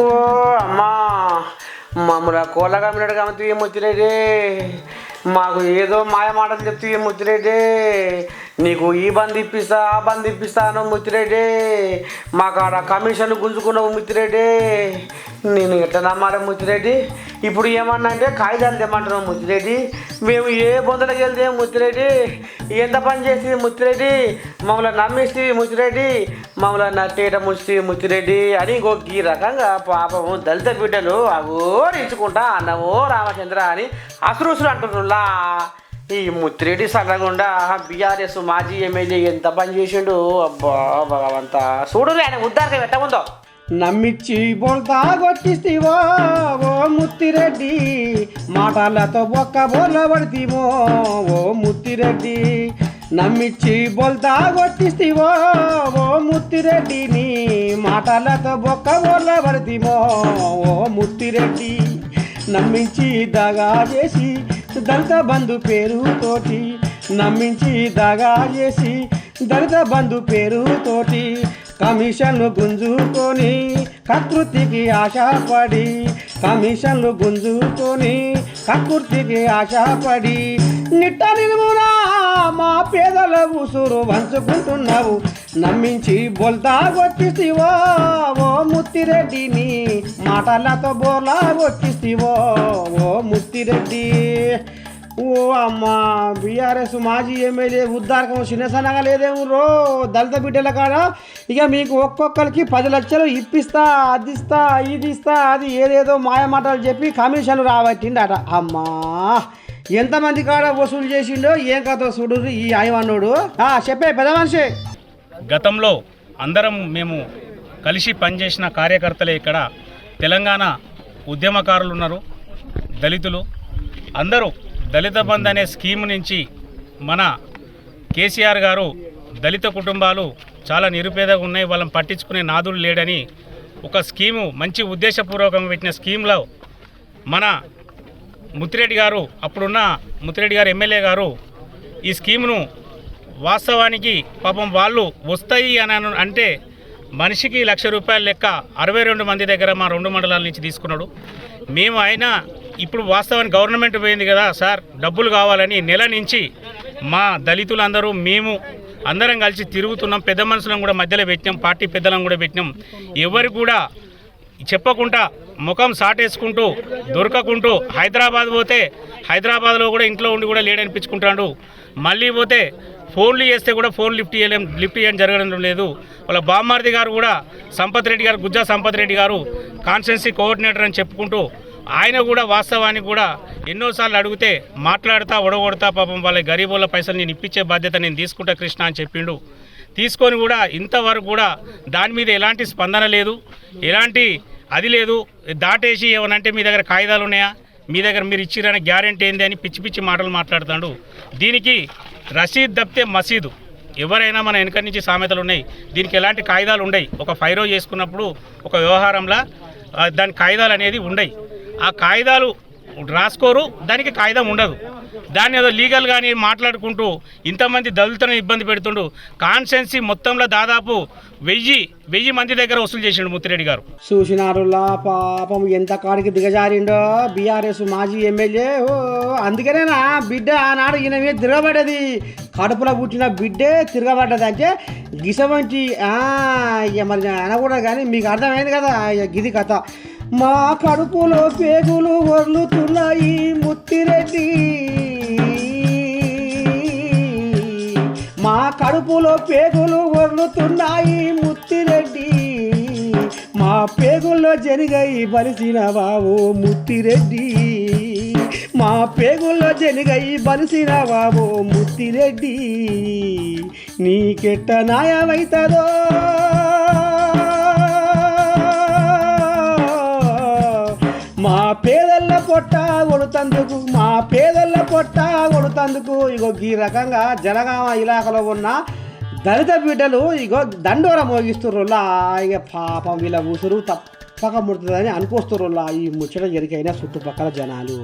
ఓ అమ్మా మమ్మల్ని కోళ్ళగా మిన్నడు కాబట్టి ముచ్చిరెడ్డి మాకు ఏదో మాయ మాటలు చెప్తే ముచ్చిరెడ్డి నీకు ఈ బంద్ ఇప్పిస్తా ఆ బంద్ ఇప్పిస్తాను ముచ్చిరెడ్డి మాకు ఆడ కమిషన్లు గుంజుకున్నావు ముచ్చిరెడ్డి నేను ఎట్లా నమ్మాలి ముచ్చిరెడ్డి ఇప్పుడు ఏమన్నా అంటే కాగితాలు తెమ్మంటున్నావు ముచ్చిరెడ్డి మేము ఏ బొందలకు వెళ్తే ముచ్చిరెడ్డి ఎంత పని చేసి ముచ్చిరెడ్డి మమ్మల్ని నమ్మేసి ముచ్చిరెడ్డి మమ్మల్ని నట్టేట ముచ్చి ముచ్చిరెడ్డి అని ఇంకొక ఈ రకంగా పాపము దళిత బిడ్డలు అగోరించుకుంటా అన్నవో రామచంద్ర అని అసురుసులు అంటున్నా ఈ ముత్తిరెడ్డి సగగుండా బీఆర్ఎస్ మాజీ ఎమ్మెల్యే ఎంత పని చేసిండు. అబ్బా భగవంతా చూడు ఆయన ఉద్దారక పెట్టముందో నమ్మిచ్చి బోల్తా కొట్టిస్తీవో ఓ ముత్తిరెడ్డి మాటలతో బొక్క బోర్ల పడితీవో ఓ ముత్తిరెడ్డి నమ్మిచ్చి బోల్తా కొట్టిస్తీవో ఓ ముత్తిరెడ్డి నీ మాటలతో బొక్క బోర్ల పడితీవో ఓ ముత్తిరెడ్డి నమ్మించి దగా చేసి దళిత బంధు పేరుతోటి నమ్మించి దగా చేసి దళిత బంధు పేరుతోటి కమిషన్లు గుంజుకొని కకృతికి ఆశపడి కమిషన్లు గుంజుకొని కకృతికి ఆశపడి నిట్ట నిలువునా మా పేదల ఉసురు వంచుకుంటున్నావు నమ్మించి బొల్తా కొట్టిస్తీవో ఓ ముత్తిరెడ్డిని మాటలతో బోర్లా కొట్టిస్తీవో ఓ ముత్తిరెడ్డి. ఓ అమ్మ బీఆర్ఎస్ మాజీ ఎమ్మెల్యే ఉద్దారకం చిన్నసనగా లేదేమో రో దళిత బిడ్డల కాడ ఇక మీకు ఒక్కొక్కరికి 10 లక్షలు ఇప్పిస్తా అది ఇస్తా ఇది ఇస్తా అది ఏదేదో మాయ మాటలు చెప్పి కమిషన్లు రాబట్టిండట. అమ్మా ఎంతమంది కాడ వసూలు చేసిండో ఏం కథ చూడు ఈ ఆయవన్నోడు. చెప్పే పెద్ద మనిషి. గతంలో అందరం మేము కలిసి పనిచేసిన కార్యకర్తలే ఇక్కడ తెలంగాణ ఉద్యమకారులు ఉన్నారు, దళితులు అందరూ దళిత బంధు అనే స్కీమ్ నుంచి మన కేసీఆర్ గారు దళిత కుటుంబాలు చాలా నిరుపేదగా ఉన్నాయి, వాళ్ళని పట్టించుకునే నాదులు లేడని ఒక స్కీము మంచి ఉద్దేశపూర్వకంగా పెట్టిన స్కీమ్లో మన ముత్తిరెడ్డి గారు అప్పుడున్న ముత్తిరెడ్డి గారు ఎమ్మెల్యే గారు ఈ స్కీమును వాస్తవానికి పాపం వాళ్ళు వస్తాయి అని అంటే మనిషికి ₹1,00,000 లెక్క 62 మంది దగ్గర మా 2 మండలాల నుంచి తీసుకున్నాడు. మేము అయినా ఇప్పుడు వాస్తవానికి గవర్నమెంట్ పోయింది కదా సార్ డబ్బులు కావాలని నెల నుంచి మా దళితులందరూ మేము అందరం కలిసి తిరుగుతున్నాం. పెద్ద మనుషులను కూడా మధ్యలో పెట్టినాం, పార్టీ పెద్దలను కూడా పెట్టినాం. ఎవరు కూడా చెప్పకుండా ముఖం సాటేసుకుంటూ దొరకకుంటూ హైదరాబాద్ పోతే హైదరాబాద్లో కూడా ఇంట్లో ఉండి కూడా లేడనిపించుకుంటాడు. మళ్ళీ పోతే ఫోన్లు చేస్తే కూడా ఫోన్ లిఫ్ట్ చేయడం జరగడం లేదు. వాళ్ళ బామ్మార్ది గారు కూడా సంపత్ రెడ్డి గారు గుజ్జా సంపత్ రెడ్డి గారు కాన్స్టిట్యున్సీ కోఆర్డినేటర్ అని చెప్పుకుంటూ ఆయన కూడా వాస్తవానికి కూడా ఎన్నోసార్లు అడిగితే మాట్లాడుతా ఒడగొడతా పాపం వాళ్ళ గరీబుల పైసలు నేను ఇప్పించే బాధ్యత నేను తీసుకుంటా కృష్ణ అని చెప్పిండు. తీసుకొని కూడా ఇంతవరకు కూడా దాని మీద ఎలాంటి స్పందన లేదు, ఎలాంటి అది లేదు. దాటేసి ఏమనంటే మీ దగ్గర కాగితాలు ఉన్నాయా, మీ దగ్గర మీరు ఇచ్చిరనే గ్యారెంటీ ఏంది అని పిచ్చి పిచ్చి మాటలు మాట్లాడుతాడు. దీనికి రసీద్ తప్పితే మసీదు. ఎవరైనా మన వెనక నుంచి సామెతలు ఉన్నాయి, దీనికి ఎలాంటి కాగితాలు ఉండయి. ఒక ఫైరో చేసుకున్నప్పుడు ఒక వ్యవహారంలో దాని కాగితాలు అనేది ఉండయి. ఆ కాగితాలు రాసుకోరు, దానికి కాగితం ఉండదు. దాన్ని ఏదో లీగల్గాని మాట్లాడుకుంటూ ఇంతమంది దళితులను ఇబ్బంది పెడుతుండు. కాన్స్టిట్యున్సీ మొత్తంలో దాదాపు 1000 మంది దగ్గర వసూలు చేసిండు ముత్తిరెడ్డి గారు. చూసినారులా పాపం ఎంత కాడికి దిగజారిండో బీఆర్ఎస్ మాజీ ఎమ్మెల్యే. అందుకనేనా బిడ్డ ఆనాడు ఈయన మీద తిరగబడ్డది, కడుపులో పుట్టిన బిడ్డే తిరగబడ్డది. అంటే గిసవంటి మరి అనకూడదు కానీ మీకు అర్థమైంది కదా గిది కథ. మా కడుపులో పేగులు వర్లుతున్నాయి ముత్తిరెడ్డి, మా కడుపులో పేగులు వర్లుతున్నాయి ముత్తిరెడ్డి, మా పేగుల్లో జరిగై బలిసిన బాబు ముత్తిరెడ్డి, మా పేగుల్లో జరిగై బలిసిన బాబు ముత్తిరెడ్డి, నీకెట్ట న్యాయమైతుందో మా పేదల పొట్ట కొడుతందుకు, మా పేదల పొట్ట కొడుతందుకు. ఇగో ఈ రకంగా జనగామ ఇలాకలో ఉన్న దళిత బిడ్డలు ఇగో దండోర మోగిస్తుర్రులా. ఇక పాపం వీళ్ళ ఉసురు తప్పక ముడుతుందని అనుకొస్తుర్రులా ఈ ముచ్చట జరిగైన చుట్టుపక్కల జనాలు.